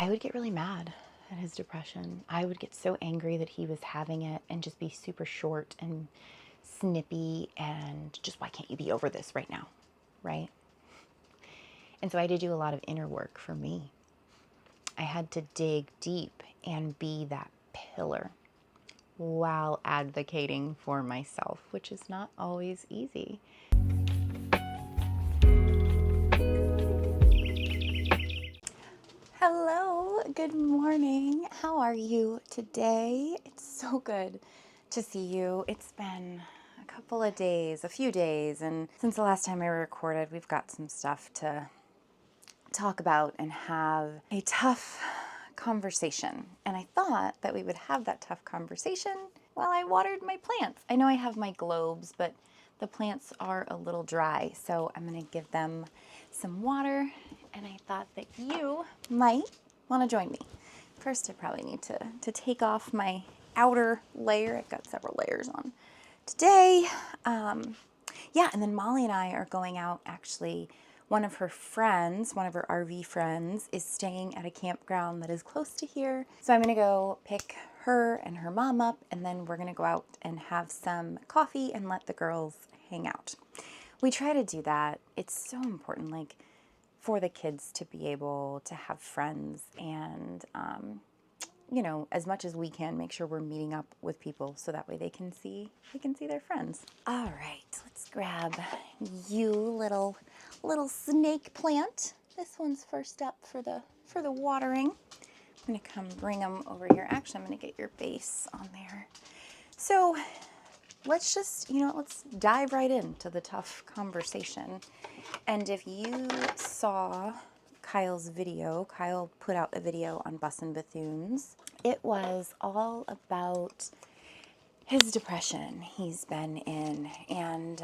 I would get really mad at his depression. I would get so angry that he was having it and just be super short and snippy and just, why can't you be over this right now, right? And so I had to do a lot of inner work for me. I had to dig deep and be that pillar while advocating for myself, which is not always easy. Hello, good morning. How are you today? It's so good to see you. It's been a couple of days, a few days, and since the last time I recorded, we've got some stuff to talk about and have a tough conversation. And I thought that we would have that tough conversation while I watered my plants. I know I have my globes, but the plants are a little dry, so I'm gonna give them some water, and I thought that you might want to join me. First, I probably need to take off my outer layer. I've got several layers on today. Yeah, and then Molly and I are going out. Actually, one of her friends, one of her RV friends, is staying at a campground that is close to here. So I'm gonna go pick her and her mom up, and then we're gonna go out and have some coffee and let the girls hang out. We try to do that. It's so important, like, for the kids to be able to have friends and, you know, as much as we can, make sure we're meeting up with people so that way they can see their friends. All right, let's grab you, little snake plant. This one's first up for the watering. I'm gonna come bring them over here. Actually, I'm gonna get your base on there. So let's just, let's dive right into the tough conversation. And if you saw Kyle's video, Kyle put out a video on Bussin' Bethunes. It was all about his depression he's been in. And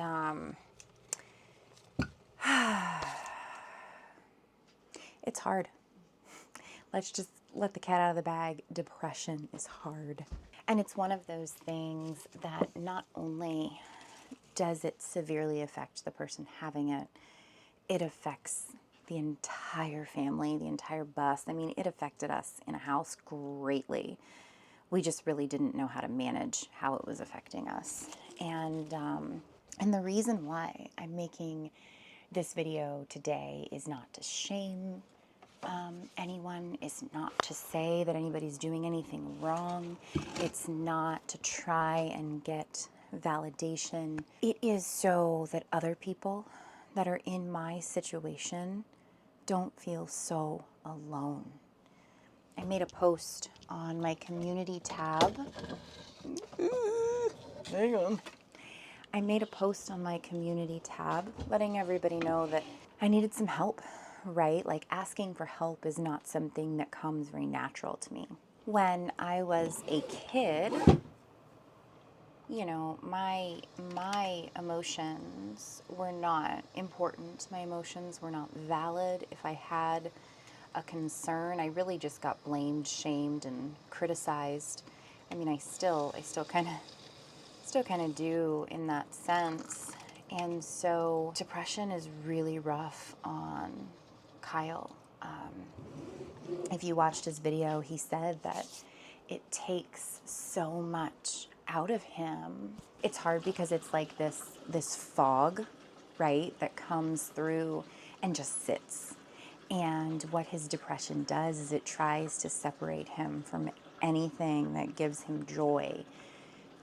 it's hard. Let's just let the cat out of the bag. Depression is hard. And it's one of those things that not only does it severely affect the person having it, it affects the entire family, the entire bus. I mean, it affected us in a house greatly. We just really didn't know how to manage how it was affecting us. And the reason why I'm making this video today is not to shame anyone, is not to say that anybody's doing anything wrong. It's not to try and get validation. It is so that other people that are in my situation don't feel so alone. I made a post on my community tab. Hang on. I made a post on my community tab letting everybody know that I needed some help, right? Like, asking for help is not something that comes very natural to me. When I was a kid, my emotions were not important. My emotions were not valid. If I had a concern, I really just got blamed, shamed, and criticized. I mean, I still kind of do in that sense. And so depression is really rough on Kyle. If you watched his video, he said that it takes so much out of him. It's hard because it's like this fog, right, that comes through and just sits. And what his depression does is it tries to separate him from anything that gives him joy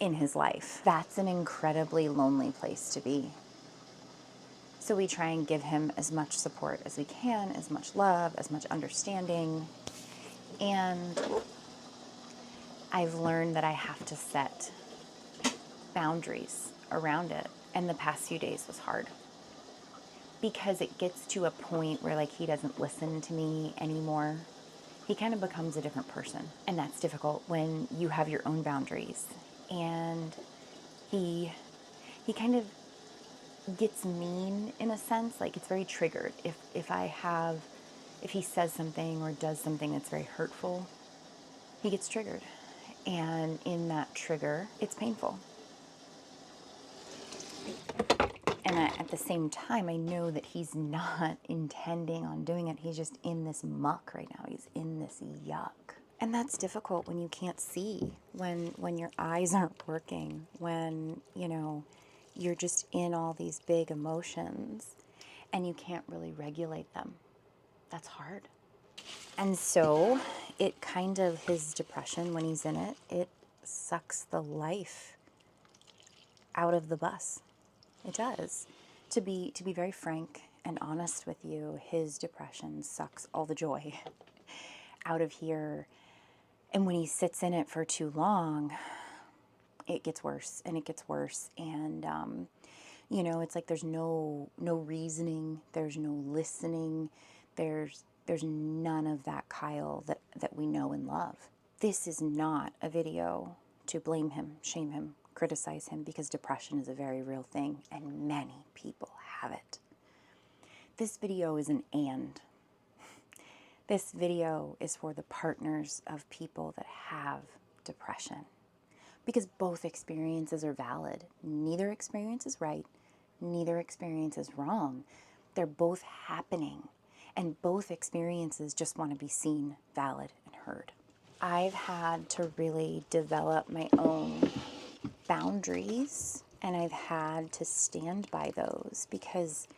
in his life. That's an incredibly lonely place to be. So we try and give him as much support as we can, as much love, as much understanding. And I've learned that I have to set boundaries around it. And the past few days was hard because it gets to a point where, like, he doesn't listen to me anymore. He kind of becomes a different person. And that's difficult when you have your own boundaries. And he kind of gets mean in a sense. Like, it's very triggered. If he says something or does something that's very hurtful, he gets triggered. And in that trigger, it's painful. And at the same time, I know that he's not intending on doing it. He's just in this muck right now. He's in this yuck. And that's difficult when you can't see, when your eyes aren't working, when, you know, you're just in all these big emotions and you can't really regulate them. That's hard. And so it kind of, his depression, when he's in it, it sucks the life out of the bus. It does. To be very frank and honest with you, his depression sucks all the joy out of here. And when he sits in it for too long, it gets worse and it gets worse. And, you know, it's like there's no reasoning, there's no listening, there's none of that Kyle that we know and love. This is not a video to blame him, shame him, criticize him, because depression is a very real thing and many people have it. This video is an and. This video is for the partners of people that have depression, because both experiences are valid. Neither experience is right. Neither experience is wrong. They're both happening, and both experiences just want to be seen, valid, and heard. I've had to really develop my own boundaries, and I've had to stand by those, because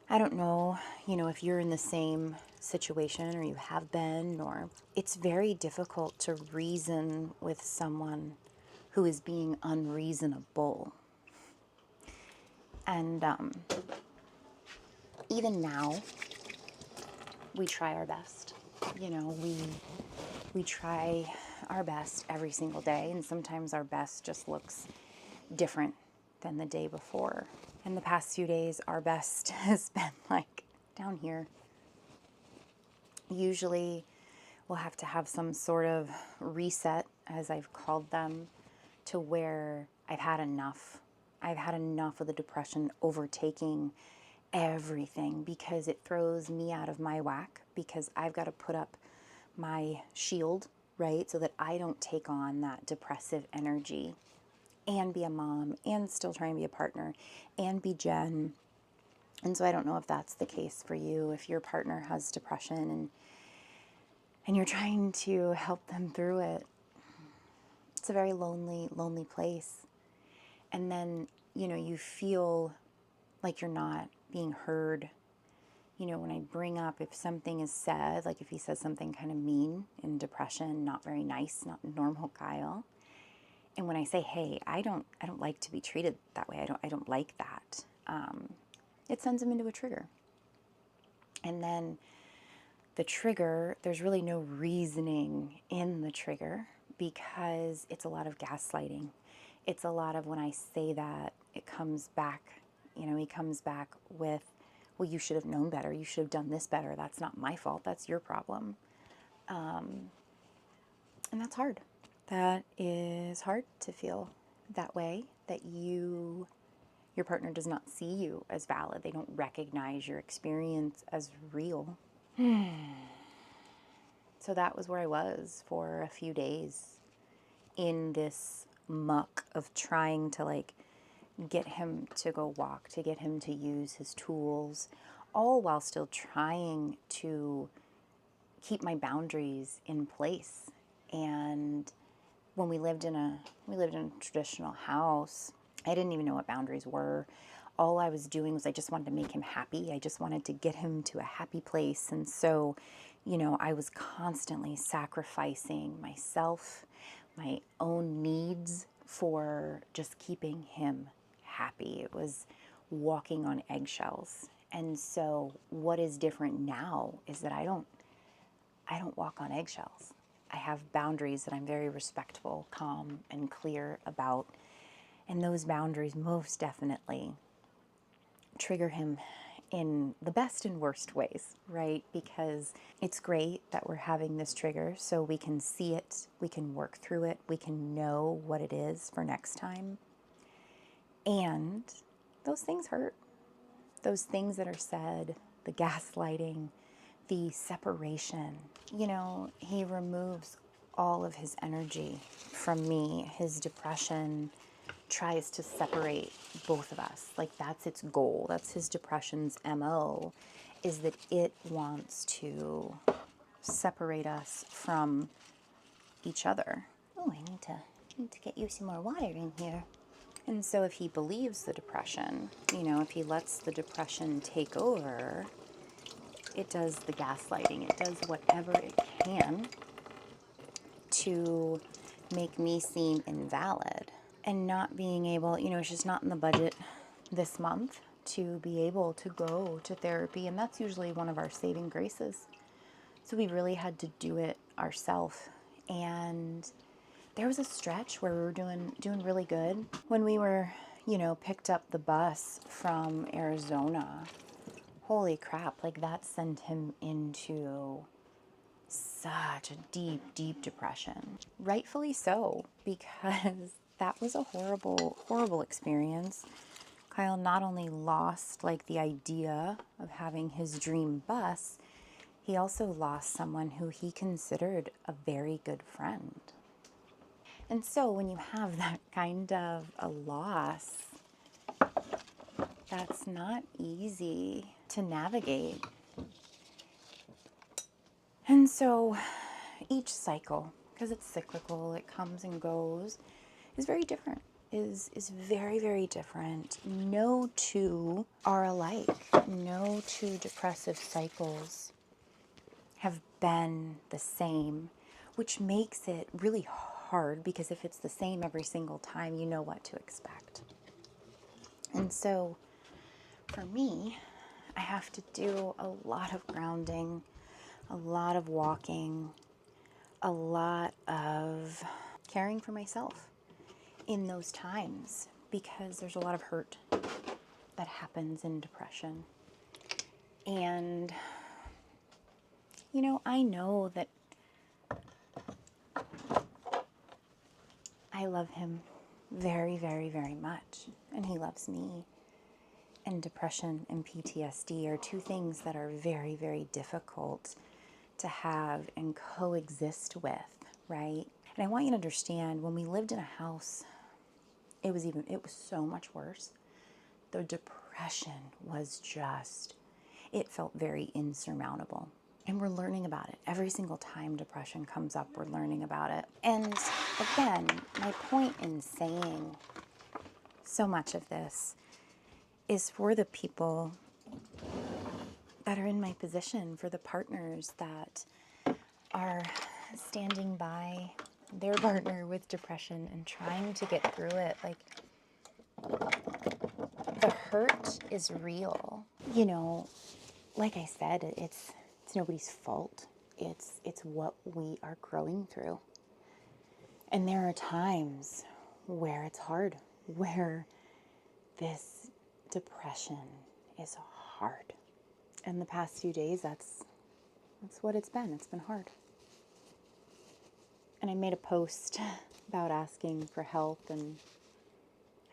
I don't know, you know, if you're in the same situation or you have been, or it's very difficult to reason with someone who is being unreasonable. And even now, we try our best. You know, we try our best every single day, and sometimes our best just looks different than the day before. In the past few days, our best has been like down here. Usually we'll have to have some sort of reset, as I've called them, to where I've had enough. I've had enough of the depression overtaking everything, because it throws me out of my whack, because I've got to put up my shield, right, so that I don't take on that depressive energy and be a mom and still try and be a partner and be Jen. And so I don't know if that's the case for you, if your partner has depression and you're trying to help them through it. It's a very lonely, lonely place. And then, you know, you feel like you're not being heard. You know, when I bring up, if something is said, like if he says something kind of mean in depression, not very nice, not normal Kyle. And when I say, hey, I don't like to be treated that way. I don't like that. It sends him into a trigger. And then the trigger, there's really no reasoning in the trigger, because it's a lot of gaslighting. It's a lot of, when I say that, it comes back, you know, he comes back with, well, you should have known better. You should have done this better. That's not my fault. That's your problem. And that's hard. That is hard to feel that way, that your partner does not see you as valid. They don't recognize your experience as real. So that was where I was for a few days, in this muck of trying to like get him to go walk, to get him to use his tools, all while still trying to keep my boundaries in place. And when we lived in a traditional house, I didn't even know what boundaries were. All I was doing was I just wanted to make him happy. I just wanted to get him to a happy place. And so, you know, I was constantly sacrificing myself, my own needs, for just keeping him happy. It was walking on eggshells. And so what is different now is that I don't walk on eggshells. I have boundaries that I'm very respectful, calm, and clear about. And those boundaries most definitely trigger him in the best and worst ways, right? Because it's great that we're having this trigger so we can see it, we can work through it, we can know what it is for next time. And those things hurt. Those things that are said, the gaslighting, the separation, you know, he removes all of his energy from me, his depression, tries to separate both of us. Like, that's its goal. That's his depression's MO, is that it wants to separate us from each other. Oh, I need to get you some more water in here. And so if he believes the depression, you know, if he lets the depression take over, it does the gaslighting. It does whatever it can to make me seem invalid. And not being able, you know, it's just not in the budget this month to be able to go to therapy. And that's usually one of our saving graces. So we really had to do it ourselves. And there was a stretch where we were doing really good. When we were, you know, picked up the bus from Arizona, holy crap, like that sent him into such a deep, deep depression. Rightfully so, because that was a horrible, horrible experience. Kyle not only lost like the idea of having his dream bus, he also lost someone who he considered a very good friend. And so when you have that kind of a loss, that's not easy to navigate. And so each cycle, because it's cyclical, it comes and goes, is very different, is very, very different. No two are alike. No two depressive cycles have been the same, which makes it really hard, because if it's the same every single time, you know what to expect. And so for me, I have to do a lot of grounding, a lot of walking, a lot of caring for myself in those times, because there's a lot of hurt that happens in depression. And, you know, I know that I love him very, very, very much, and he loves me. And depression and PTSD are two things that are very, very difficult to have and coexist with, right? And I want you to understand, when we lived in a house, it was so much worse. The depression was just, it felt very insurmountable. And we're learning about it. Every single time depression comes up, we're learning about it. And again, my point in saying so much of this is for the people that are in my position, for the partners that are standing by their partner with depression and trying to get through it. Like, the hurt is real. You know, like I said, it's nobody's fault. It's what we are growing through. And there are times where it's hard, where this depression is hard. And the past few days, that's what it's been. It's been hard. And I made a post about asking for help, and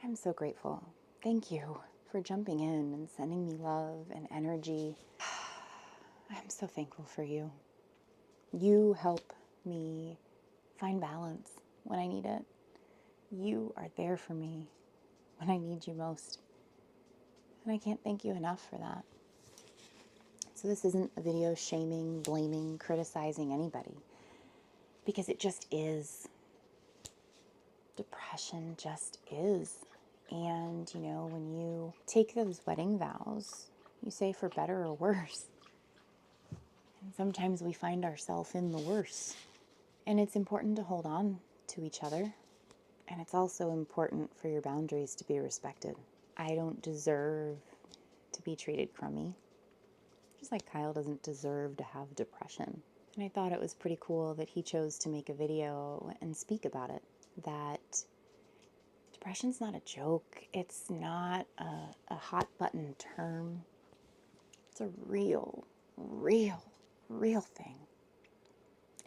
I'm so grateful. Thank you for jumping in and sending me love and energy. I'm so thankful for you. You help me find balance when I need it. You are there for me when I need you most. And I can't thank you enough for that. So this isn't a video shaming, blaming, criticizing anybody, because it just is. Depression just is. And, you know, when you take those wedding vows, you say for better or worse. And sometimes we find ourselves in the worse. And it's important to hold on to each other. And it's also important for your boundaries to be respected. I don't deserve to be treated crummy. Just like Kyle doesn't deserve to have depression. And I thought it was pretty cool that he chose to make a video and speak about it. That depression's not a joke. It's not a hot button term. It's a real, real, real thing.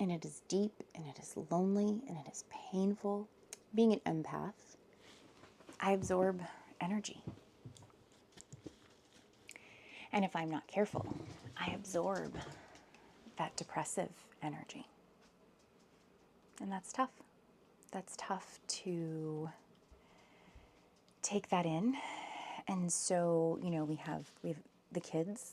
And it is deep, and it is lonely, and it is painful. Being an empath, I absorb energy. And if I'm not careful, I absorb that depressive energy. And that's tough. That's tough to take that in. And so, we have the kids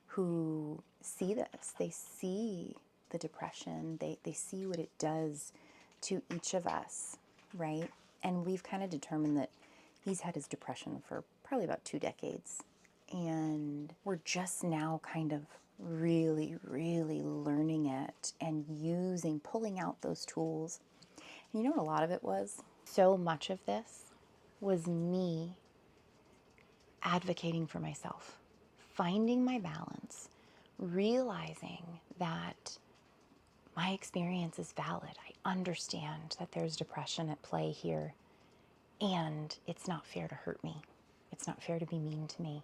who see this. They see the depression. They see what it does to each of us, right? And we've kind of determined that he's had his depression for probably about 2 decades. And we're just now kind of really, really learning it and pulling out those tools. And you know what a lot of it was? So much of this was me advocating for myself, finding my balance, realizing that my experience is valid. I understand that there's depression at play here, and it's not fair to hurt me. It's not fair to be mean to me.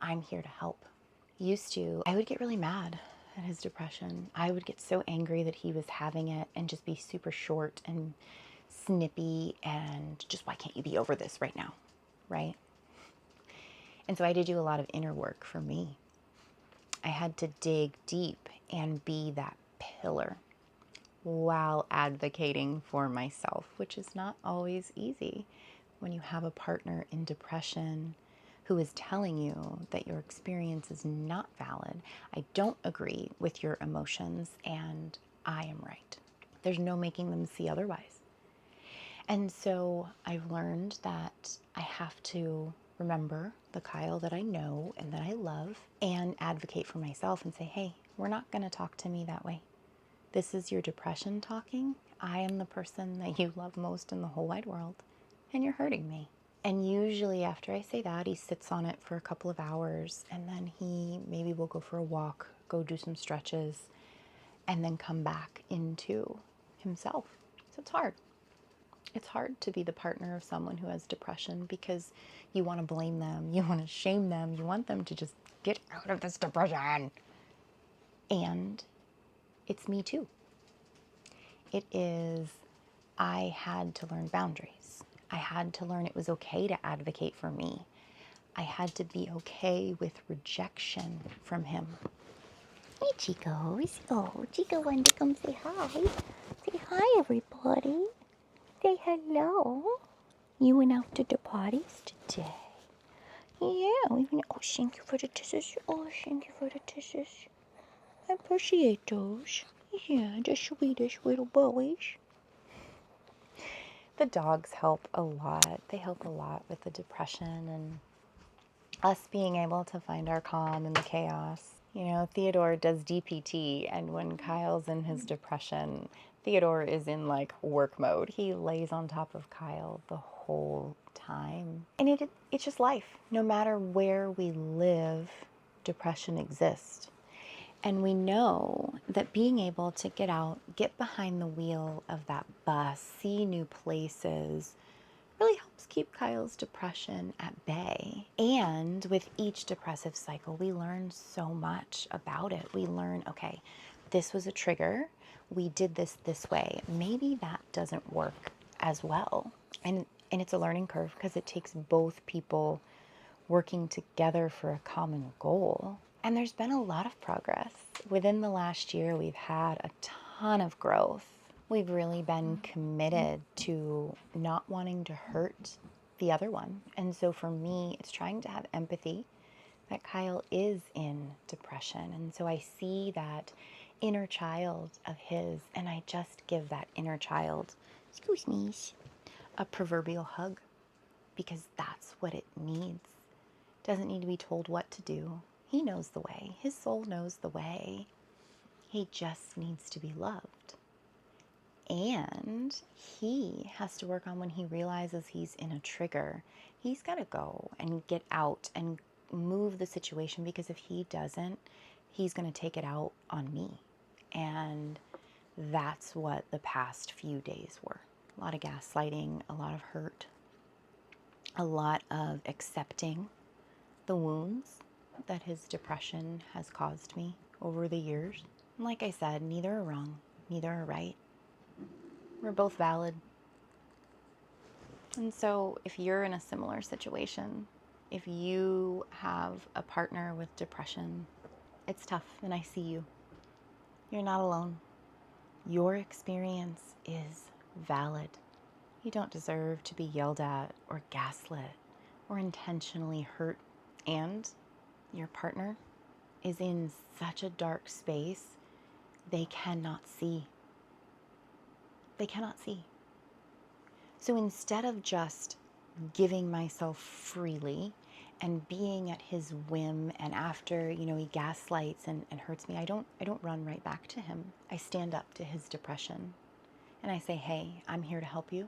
I'm here to help. I would get really mad at his depression. I would get so angry that he was having it and just be super short and snippy and just, why can't you be over this right now, right? And so I had to do a lot of inner work for me. I had to dig deep and be that pillar while advocating for myself, which is not always easy when you have a partner in depression who is telling you that your experience is not valid. I don't agree with your emotions, and I am right. There's no making them see otherwise. And so I've learned that I have to remember the Kyle that I know and that I love and advocate for myself and say, hey, we're not going to talk to me that way. This is your depression talking. I am the person that you love most in the whole wide world, and you're hurting me. And usually after I say that, he sits on it for a couple of hours, and then he maybe will go for a walk, go do some stretches, and then come back into himself. So it's hard. It's hard to be the partner of someone who has depression because you want to blame them, you want to shame them, you want them to just get out of this depression. And it's me too. I had to learn boundaries. I had to learn it was okay to advocate for me. I had to be okay with rejection from him. Hey, Chico. Oh, Chico wanted to come say hi. Say hi, everybody. Say hello. You went out to the potties today. Yeah, we went. Oh, thank you for the tissues. Oh, thank you for the tissues. I appreciate those. Yeah, the sweetest little boys. The dogs help a lot. They help a lot with the depression and us being able to find our calm in the chaos. Theodore does DPT, and when Kyle's in his depression, Theodore is in like work mode. He lays on top of Kyle the whole time. And it's just life. No matter where we live, depression exists. And we know that being able to get out, get behind the wheel of that bus, see new places, really helps keep Kyle's depression at bay. And with each depressive cycle, we learn so much about it. We learn, okay, this was a trigger. We did this way. Maybe that doesn't work as well. And it's a learning curve because it takes both people working together for a common goal. And there's been a lot of progress. Within the last year, we've had a ton of growth. We've really been committed to not wanting to hurt the other one. And so for me, it's trying to have empathy that Kyle is in depression. And so I see that inner child of his, and I just give that inner child, excuse me, a proverbial hug, because that's what it needs. It doesn't need to be told what to do. He knows the way. His soul knows the way. He just needs to be loved. And he has to work on when he realizes he's in a trigger. He's got to go and get out and move the situation, because if he doesn't, he's going to take it out on me. And that's what the past few days were. A lot of gaslighting, a lot of hurt, a lot of accepting the wounds that his depression has caused me over the years. And like I said, neither are wrong, neither are right. We're both valid. And so if you're in a similar situation, if you have a partner with depression, it's tough, and I see you. You're not alone. Your experience is valid. You don't deserve to be yelled at or gaslit or intentionally hurt. And your partner is in such a dark space, they cannot see. They cannot see. So instead of just giving myself freely and being at his whim, and after, he gaslights and hurts me, I don't run right back to him. I stand up to his depression and I say, hey, I'm here to help you.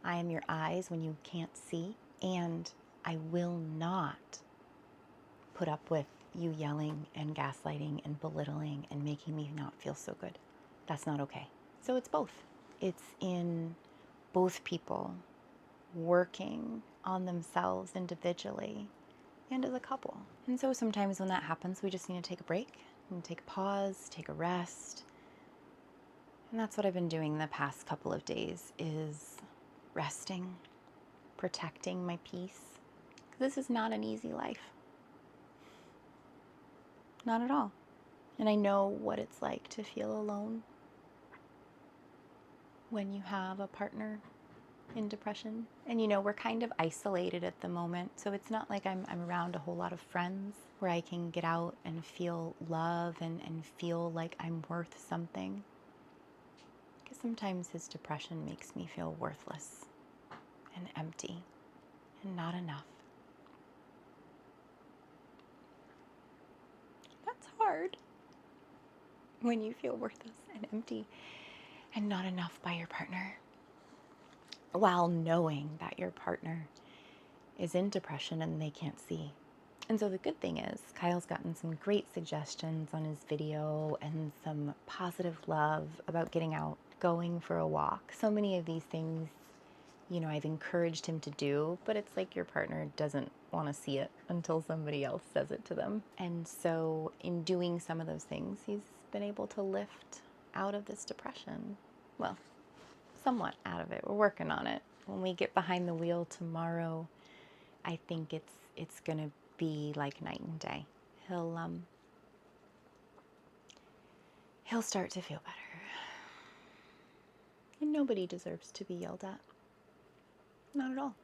I am your eyes when you can't see, and I will not put up with you yelling and gaslighting and belittling and making me not feel so good. That's not okay. So it's both. It's in both people working on themselves individually and as a couple. And so sometimes when that happens, we just need to take a break and take a pause, take a rest. And that's what I've been doing the past couple of days, is resting, protecting my peace. This is not an easy life. Not at all. And I know what it's like to feel alone when you have a partner in depression. And we're kind of isolated at the moment, so it's not like I'm around a whole lot of friends where I can get out and feel love and feel like I'm worth something. Because sometimes his depression makes me feel worthless and empty and not enough. That's hard when you feel worthless and empty and not enough by your partner, while knowing that your partner is in depression and they can't see. And so the good thing is, Kyle's gotten some great suggestions on his video and some positive love about getting out, going for a walk. So many of these things, I've encouraged him to do, but it's like your partner doesn't want to see it until somebody else says it to them. And so in doing some of those things, he's been able to lift out of this depression. Well, somewhat out of it. We're working on it. When we get behind the wheel tomorrow, I think it's going to be like night and day. He'll start to feel better. And nobody deserves to be yelled at. Not at all.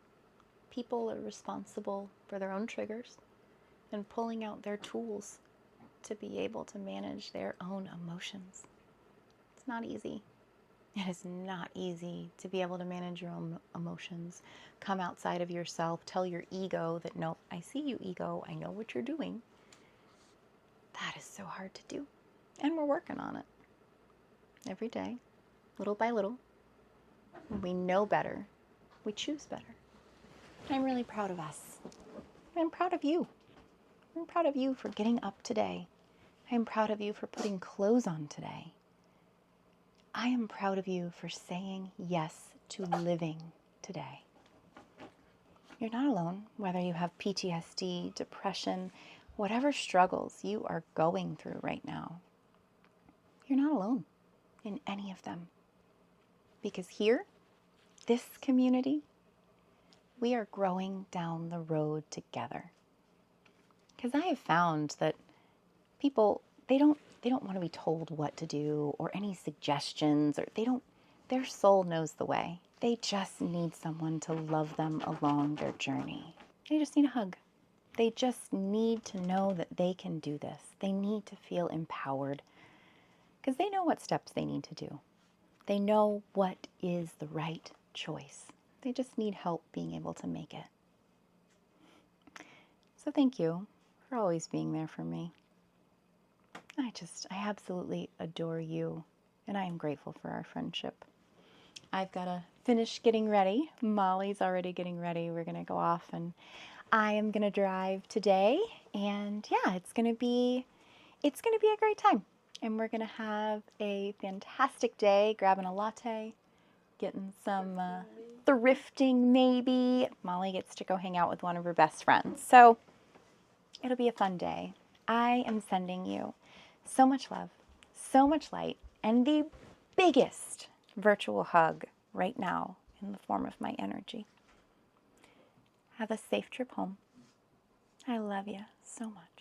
People are responsible for their own triggers and pulling out their tools to be able to manage their own emotions. It's not easy. It is not easy to be able to manage your own emotions, come outside of yourself, tell your ego that, no, I see you, ego, I know what you're doing. That is so hard to do. And we're working on it every day, little by little. We know better. We choose better. I'm really proud of us. I'm proud of you. I'm proud of you for getting up today. I'm proud of you for putting clothes on today. I am proud of you for saying yes to living today. You're not alone, whether you have PTSD, depression, whatever struggles you are going through right now. You're not alone in any of them. Because here, this community, we are growing down the road together. Because I have found that people, they don't want to be told what to do or any suggestions, or their soul knows the way. They just need someone to love them along their journey. They just need a hug. They just need to know that they can do this. They need to feel empowered because they know what steps they need to do. They know what is the right choice. They just need help being able to make it. So thank you for always being there for me. I absolutely adore you, and I am grateful for our friendship. I've got to finish getting ready. Molly's already getting ready. We're going to go off, and I am going to drive today, and yeah, it's going to be a great time. And we're going to have a fantastic day, grabbing a latte, getting some thrifting maybe. Molly gets to go hang out with one of her best friends. So it'll be a fun day. I am sending you so much love, so much light, and the biggest virtual hug right now in the form of my energy. Have a safe trip home. I love you so much.